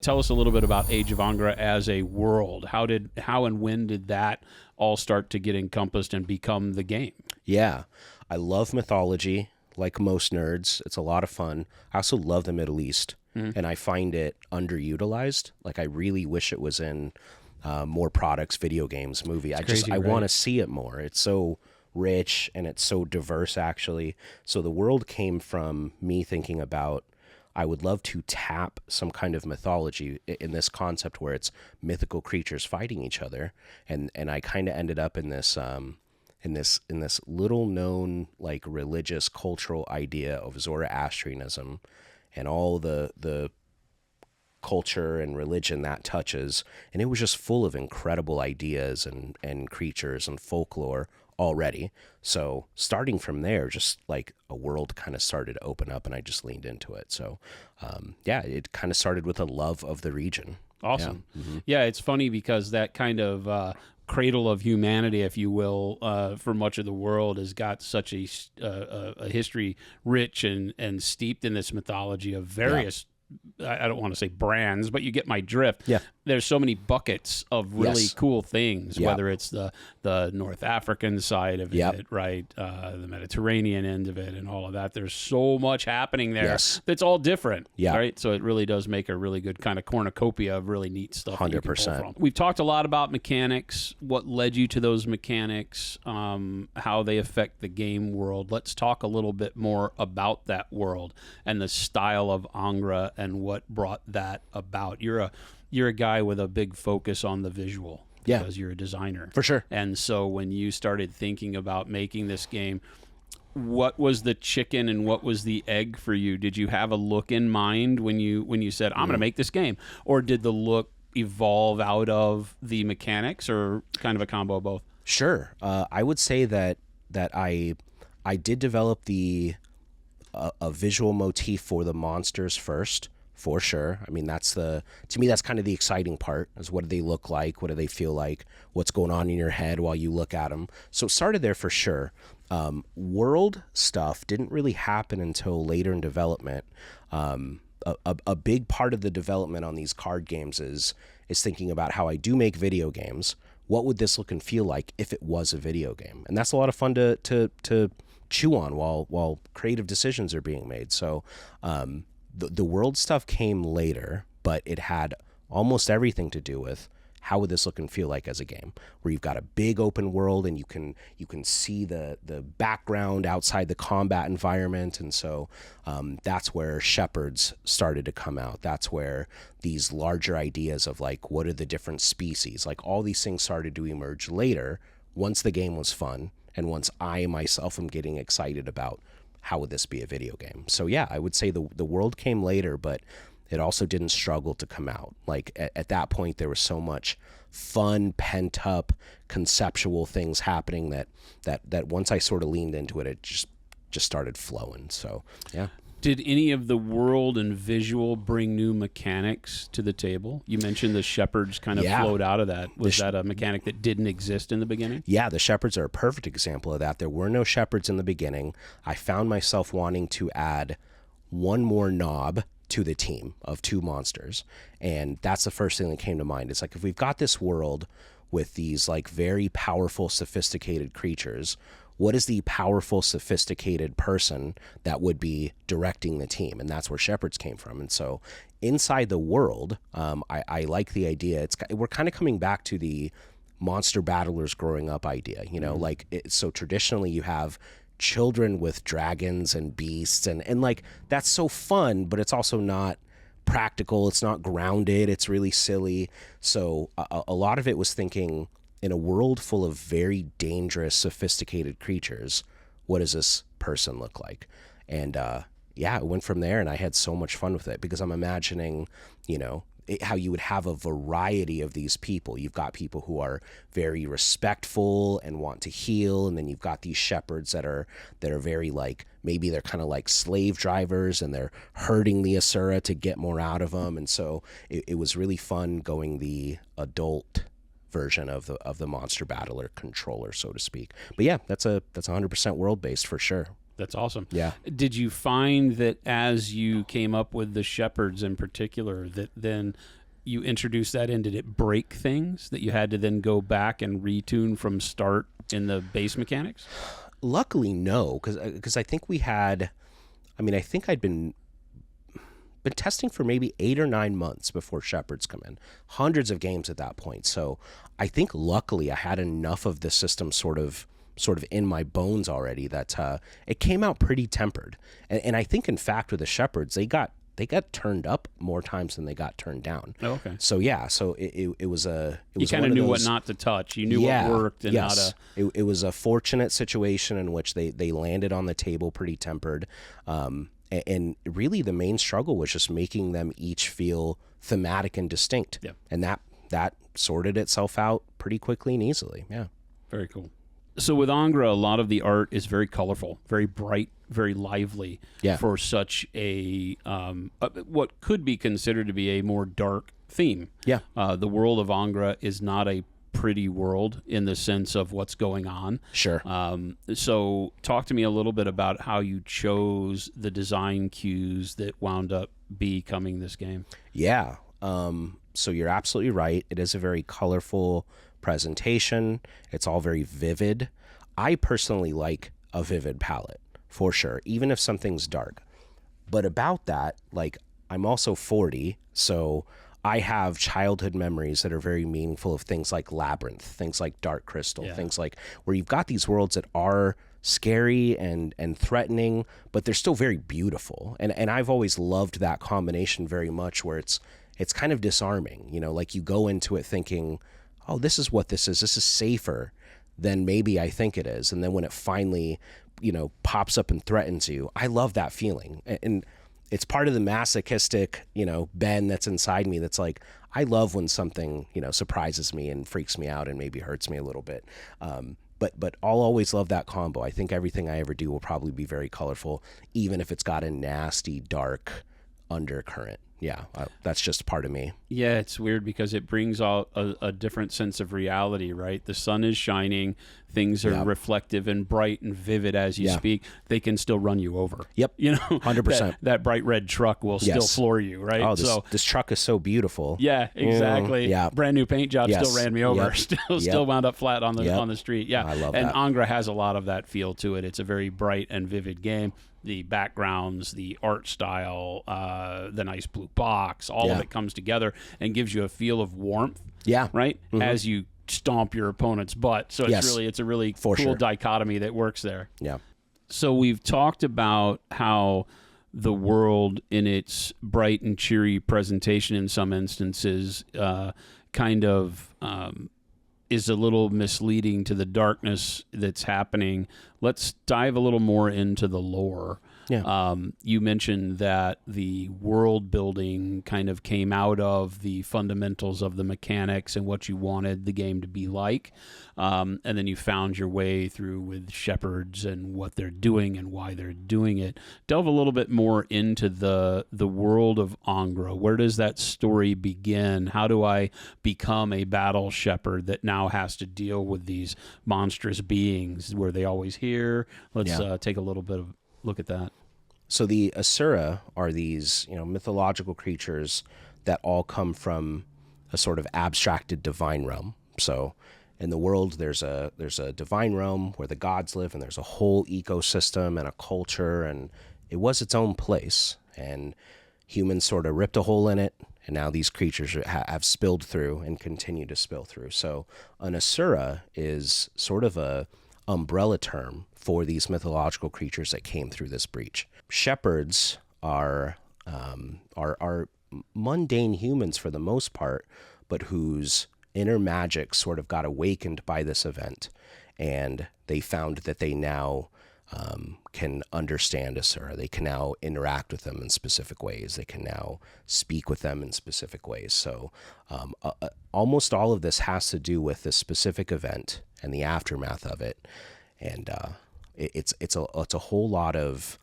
Tell us a little bit about Age of Angra as a world. How and when did that all start to get encompassed and become the game? Yeah, I love mythology. Like most nerds, it's a lot of fun. I also love the Middle East, and I find it underutilized. Like I really wish it was in more products, video games, movie. Crazy, I right? want to see it more. It's so rich and it's so diverse, actually. So the world came from me thinking about. I would love to tap some kind of mythology in this concept where it's mythical creatures fighting each other, and I kind of ended up in this. In this little known like religious cultural idea of Zoroastrianism and all the culture and religion that touches, and it was just full of incredible ideas and creatures and folklore already. So starting from there, just like a world kind of started to open up, and I just leaned into it. So yeah, it kind of started with a love of the region. Awesome. Yeah. Mm-hmm. Yeah, it's funny because that kind of cradle of humanity, if you will, for much of the world has got such a history rich and steeped in this mythology of various. I don't want to say brands, but you get my drift. Yeah. There's so many buckets of really Yes. cool things, Yeah. whether it's the North African side of Yep. it, right? The Mediterranean end of it and all of that. There's so much happening there Yes. that's all different, Yeah. right? So it really does make a really good kind of cornucopia of really neat stuff that you can pull 100%. from. We've talked a lot about mechanics, what led you to those mechanics, how they affect the game world. Let's talk a little bit more about that world and the style of Angra and what brought that about. You're a guy with a big focus on the visual Yeah. because you're a designer. For sure. And so when you started thinking about making this game, what was the chicken and what was the egg for you? Did you have a look in mind when you said, I'm going to make this game? Or did the look evolve out of the mechanics, or kind of a combo of both? Sure. I would say that I did develop a visual motif for the monsters first, for sure. I mean, to me that's kind of the exciting part, is what do they look like, what do they feel like, what's going on in your head while you look at them. So it started there for sure. World stuff didn't really happen until later in development. A big part of the development on these card games is thinking about how I do make video games. What would this look and feel like if it was a video game? And that's a lot of fun to chew on while creative decisions are being made. So the world stuff came later, but it had almost everything to do with how would this look and feel like as a game, where you've got a big open world and you can see the background outside the combat environment. And so that's where shepherds started to come out. That's where these larger ideas of like, what are the different species, like all these things started to emerge later, once the game was fun and once I myself am getting excited about how would this be a video game. So yeah, I would say the world came later, but it also didn't struggle to come out. Like at that point, there was so much fun, pent up, conceptual things happening that once I sort of leaned into it, it just started flowing. So yeah. Did any of the world and visual bring new mechanics to the table? You mentioned the shepherds kind of Yeah. flowed out of that. Was that a mechanic that didn't exist in the beginning? Yeah, the shepherds are a perfect example of that. There were no shepherds in the beginning. I found myself wanting to add one more knob to the team of two monsters, and that's the first thing that came to mind. It's like, if we've got this world with these like very powerful, sophisticated creatures, what is the powerful, sophisticated person that would be directing the team? And that's where shepherds came from. And so inside the world, I like the idea. We're kind of coming back to the monster battlers growing up idea, like so traditionally you have children with dragons and beasts, and like that's so fun, but it's also not practical, it's not grounded, it's really silly. So a lot of it was thinking, in a world full of very dangerous, sophisticated creatures, what does this person look like? And yeah, it went from there, and I had so much fun with it because I'm imagining, how you would have a variety of these people. You've got people who are very respectful and want to heal, and then you've got these shepherds that are very like, maybe they're kind of like slave drivers and they're hurting the Asura to get more out of them. And so it was really fun going the adult version of the monster battler controller, so to speak. But yeah, that's 100% world based for sure. That's awesome. Yeah. Did you find that as you came up with the shepherds in particular, that then you introduced that in, did it break things that you had to then go back and retune from start in the base mechanics? Luckily, no, because I think we had, I mean, I think I'd been testing for maybe 8 or 9 months before Shepherds come in. Hundreds of games at that point. So I think luckily I had enough of the system sort of in my bones already that it came out pretty tempered. And I think in fact with the Shepherds, they got turned up more times than they got turned down. Oh, okay. So yeah, so it was you kind of knew what not to touch. You knew what worked and how to. It was a fortunate situation in which they landed on the table pretty tempered. And really the main struggle was just making them each feel thematic and distinct. Yeah. And that sorted itself out pretty quickly and easily. Yeah. Very cool. So with Angra, a lot of the art is very colorful, very bright, very lively for such a what could be considered to be a more dark theme. Yeah. The world of Angra is not a pretty world in the sense of what's going on. Sure. So talk to me a little bit about how you chose the design cues that wound up becoming this game. Yeah. So you're absolutely right. It is a very colorful presentation. It's all very vivid. I personally like a vivid palette for sure, even if something's dark. But about that, like, I'm also 40, so I have childhood memories that are very meaningful of things like Labyrinth, things like Dark Crystal, things like where you've got these worlds that are scary and threatening, but they're still very beautiful. And I've always loved that combination very much, where it's kind of disarming, you know, like you go into it thinking, oh, this is what this is. This is safer than maybe I think it is. And then when it finally, you know, pops up and threatens you, I love that feeling. And it's part of the masochistic, you know, Ben that's inside me that's like, I love when something, you know, surprises me and freaks me out and maybe hurts me a little bit. But I'll always love that combo. I think everything I ever do will probably be very colorful, even if it's got a nasty, dark undercurrent. Yeah, that's just part of me. Yeah, it's weird because it brings out a different sense of reality, right? The sun is shining, things are reflective and bright and vivid as you speak. They can still run you over. Yep, you know, 100%. That bright red truck will still floor you, right? Oh, this truck is so beautiful. Yeah, exactly. Yeah, brand new paint job still ran me over. Still wound up flat on the street. Yeah, I love and that. Angra has a lot of that feel to it. It's a very bright and vivid game. The backgrounds, the art style, the nice blue box, all of it comes together and gives you a feel of warmth. Yeah. Right? Mm-hmm. As you stomp your opponent's butt. So it's a really cool dichotomy that works there. Yeah. So we've talked about how the world in its bright and cheery presentation in some instances kind of is a little misleading to the darkness that's happening. Let's dive a little more into the lore. Yeah. You mentioned that the world building kind of came out of the fundamentals of the mechanics and what you wanted the game to be like. And then you found your way through with shepherds and what they're doing and why they're doing it. Delve a little bit more into the world of Angra. Where does that story begin? How do I become a battle shepherd that now has to deal with these monstrous beings? Were they always here? Let's take a little bit of look at that. So the Asura are these, you know, mythological creatures that all come from a sort of abstracted divine realm. So in the world, there's a divine realm where the gods live, and there's a whole ecosystem and a culture, and it was its own place. And humans sort of ripped a hole in it, and now these creatures have spilled through and continue to spill through. So an Asura is sort of a umbrella term for these mythological creatures that came through this breach. Shepherds are mundane humans for the most part, but whose inner magic sort of got awakened by this event, and they found that they now can understand Asura. They can now interact with them in specific ways. They can now speak with them in specific ways. So almost all of this has to do with this specific event and the aftermath of it. And it's a whole lot of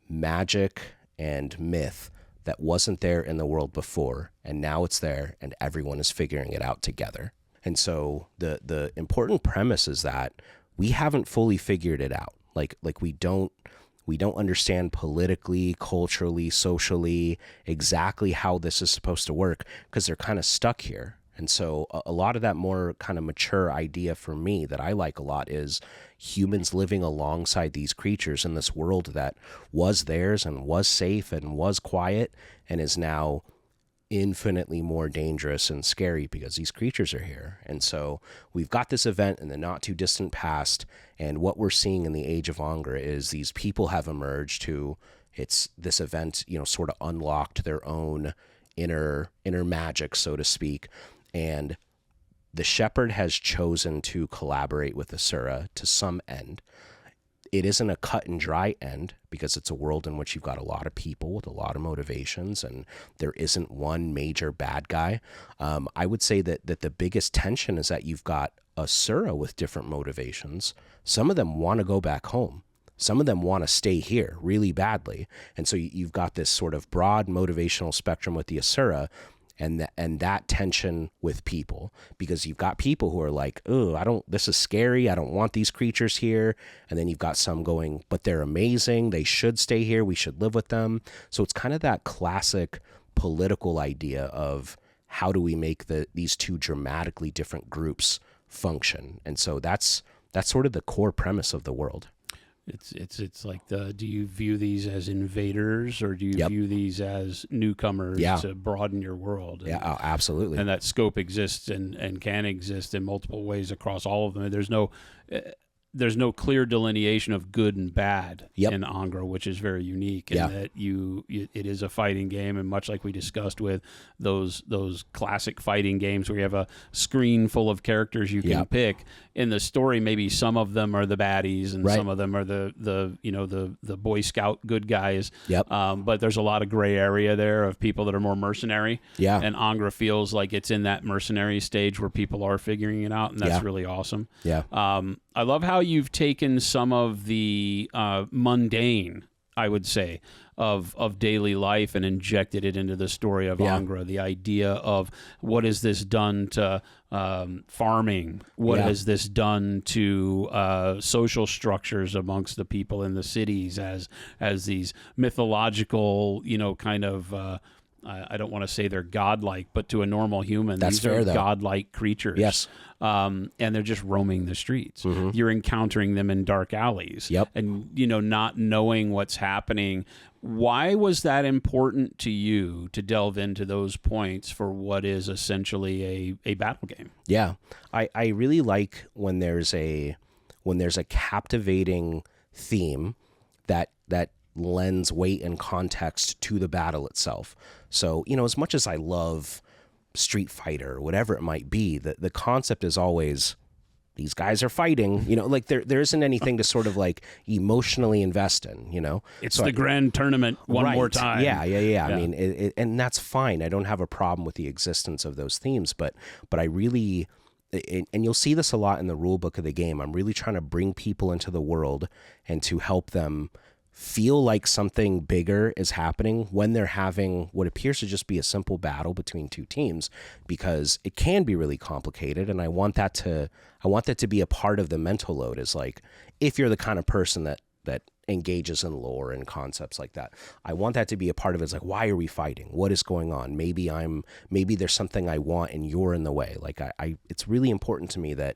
magic and myth that wasn't there in the world before, and now it's there, and everyone is figuring it out together. And so the important premise is that we haven't fully figured it out. Like we don't We don't understand politically, culturally, socially exactly how this is supposed to work because they're kind of stuck here. And so a lot of that more kind of mature idea for me that I like a lot is humans living alongside these creatures in this world that was theirs and was safe and was quiet and is now infinitely more dangerous and scary because these creatures are here. And so we've got this event in the not too distant past, and what we're seeing in the Age of Angra is these people have emerged who it's this event, sort of unlocked their own inner magic, so to speak. And the shepherd has chosen to collaborate with Asura to some end. It isn't a cut and dry end because it's a world in which you've got a lot of people with a lot of motivations and there isn't one major bad guy. I would say that the biggest tension is that you've got Asura with different motivations. Some of them want to go back home. Some of them want to stay here really badly. And so you've got this sort of broad motivational spectrum with the Asura, and that tension with people, because you've got people who are like, oh, this is scary. I don't want these creatures here. And then you've got some going, but they're amazing. They should stay here. We should live with them. So it's kind of that classic political idea of how do we make these two dramatically different groups function. And so that's sort of the core premise of the world. It's like do you view these as invaders or do you view these as newcomers to broaden your world? And, absolutely. And that scope exists and can exist in multiple ways across all of them. There's no clear delineation of good and bad in Angra, which is very unique. And that it is a fighting game, and much like we discussed with those classic fighting games where you have a screen full of characters you can pick. In the story, maybe some of them are the baddies and some of them are the Boy Scout good guys. But there's a lot of gray area there of people that are more mercenary. And Angra feels like it's in that mercenary stage where people are figuring it out, and that's really awesome. I love how you've taken some of the mundane, I would say, of daily life and injected it into the story of Angra. The idea of what has this done to farming? What has this done to social structures amongst the people in the cities as these mythological, kind of... I don't want to say they're godlike, but to a normal human, these are godlike creatures. Yes. And they're just roaming the streets. You're encountering them in dark alleys. And, not knowing what's happening. Why was that important to you to delve into those points for what is essentially a battle game? Yeah. I really like when there's a captivating theme that lends weight and context to the battle itself. So, as much as I love Street Fighter or whatever it might be, the concept is always these guys are fighting, like there isn't anything to sort of like emotionally invest in, It's so the grand tournament more time. Yeah. I mean, and that's fine. I don't have a problem with the existence of those themes, but I really, and you'll see this a lot in the rule book of the game. I'm really trying to bring people into the world and to help them feel like something bigger is happening when they're having what appears to just be a simple battle between two teams, because it can be really complicated. And I want that to be a part of the mental load, is like, if you're the kind of person that engages in lore and concepts like that, I want that to be a part of it. It's like, why are we fighting? What is going on? Maybe there's something I want and you're in the way. Like it's really important to me that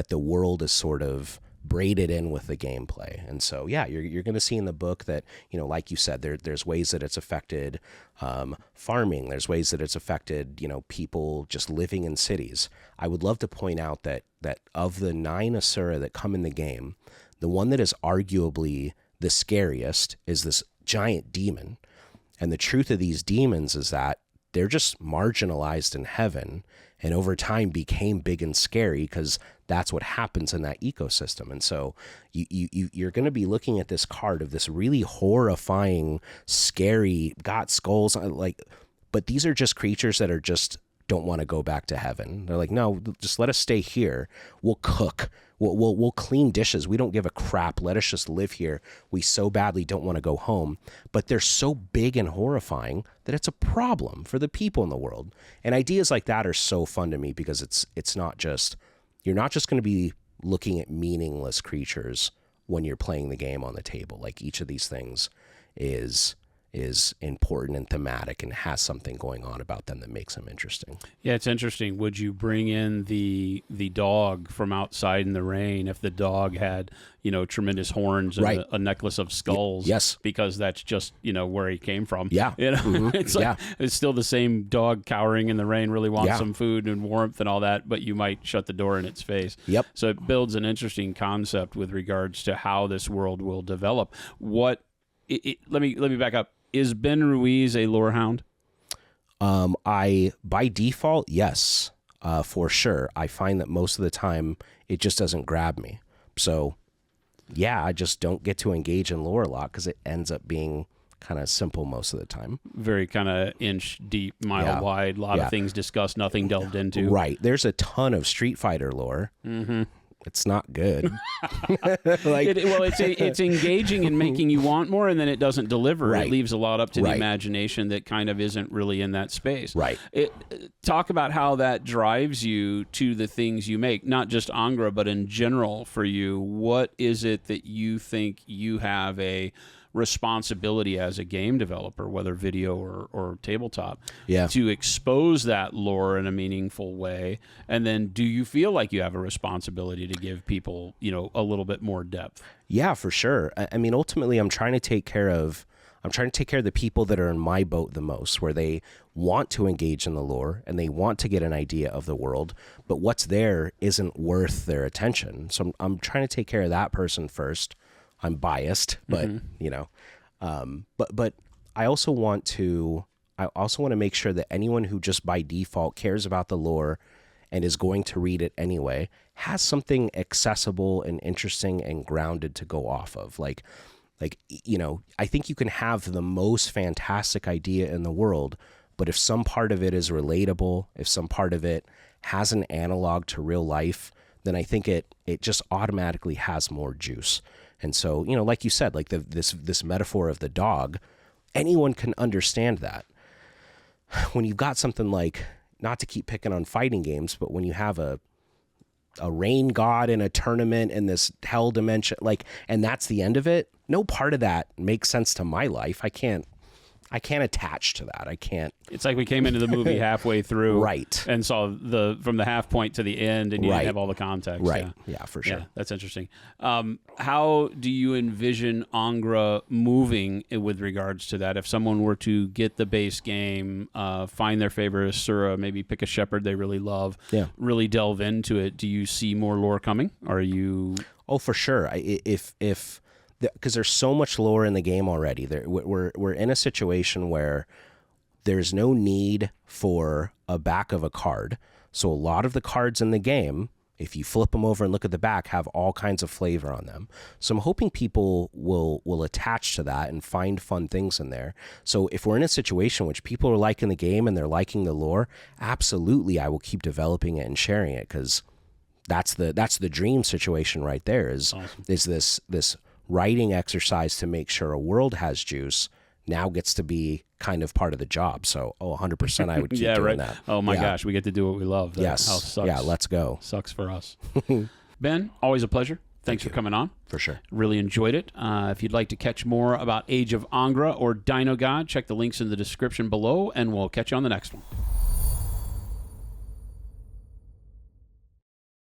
the world is sort of braided in with the gameplay. And so you're going to see in the book that, like you said, there's ways that it's affected farming. There's ways that it's affected people just living in cities. I would love to point out that of the 9 Asura that come in the game, the one that is arguably the scariest is this giant demon. And the truth of these demons is that they're just marginalized in heaven and over time became big and scary because that's what happens in that ecosystem. And so you're going to be looking at this card of this really horrifying, scary, got skulls, but these are just creatures that are just don't want to go back to heaven. They're like, no, just let us stay here. We'll cook. We'll clean dishes. We don't give a crap. Let us just live here. We so badly don't want to go home. But they're so big and horrifying that it's a problem for the people in the world. And ideas like that are so fun to me because it's not just, you're not just going to be looking at meaningless creatures when you're playing the game on the table. Like each of these things is important and thematic and has something going on about them that makes them interesting. Yeah, it's interesting. Would you bring in the dog from outside in the rain if the dog had, tremendous horns and a necklace of skulls? Yes. Because that's just, where he came from. Yeah. It's like, it's still the same dog cowering in the rain, really wants some food and warmth and all that, but you might shut the door in its face. Yep. So it builds an interesting concept with regards to how this world will develop. Let me back up. Is Ben Ruiz a lore hound? By default, yes, for sure. I find that most of the time it just doesn't grab me. So, yeah, I just don't get to engage in lore a lot because it ends up being kind of simple most of the time. Very kind of inch deep, mile wide, a lot of things discussed, nothing delved into. Right. There's a ton of Street Fighter lore. Mm-hmm. It's not good. It's engaging and making you want more, and then it doesn't deliver. Right. It leaves a lot up to the imagination that kind of isn't really in that space. Right. Talk about how that drives you to the things you make, not just Angra, but in general for you. What is it that you think you have a responsibility as a game developer, whether video or tabletop, to expose that lore in a meaningful way? And then do you feel like you have a responsibility to give people, a little bit more depth? Yeah, for sure. I mean, ultimately, I'm trying to take care of the people that are in my boat the most, where they want to engage in the lore and they want to get an idea of the world, but what's there isn't worth their attention. So I'm trying to take care of that person first. I'm biased, but but I also want to make sure that anyone who just by default cares about the lore and is going to read it anyway has something accessible and interesting and grounded to go off of. Like I think you can have the most fantastic idea in the world, but if some part of it is relatable, if some part of it has an analog to real life, then I think it just automatically has more juice. And so, like you said, like this metaphor of the dog, anyone can understand that. When you've got something like, not to keep picking on fighting games, but when you have a rain god in a tournament in this hell dimension, and that's the end of it, no part of that makes sense to my life. I can't attach to that. I can't. It's like we came into the movie halfway through, right, and saw from the half point to the end, and you didn't have all the context. Right. Yeah, for sure. Yeah, that's interesting. How do you envision Angra moving with regards to that? If someone were to get the base game, find their favorite Asura, maybe pick a shepherd they really love, really delve into it, do you see more lore coming? Are you? Oh, for sure. Because there's so much lore in the game already. We're in a situation where there's no need for a back of a card. So a lot of the cards in the game, if you flip them over and look at the back, have all kinds of flavor on them. So I'm hoping people will attach to that and find fun things in there. So if we're in a situation which people are liking the game and they're liking the lore, absolutely I will keep developing it and sharing it, because that's the dream situation right there. Awesome. Is this writing exercise to make sure a world has juice now gets to be kind of part of the job. So, 100% I would keep doing that. Oh my gosh, we get to do what we love. That yes. Sucks. Yeah, let's go. Sucks for us. Ben, always a pleasure. Thanks for coming on. For sure. Really enjoyed it. If you'd like to catch more about Age of Angra or Dino God, check the links in the description below, and we'll catch you on the next one.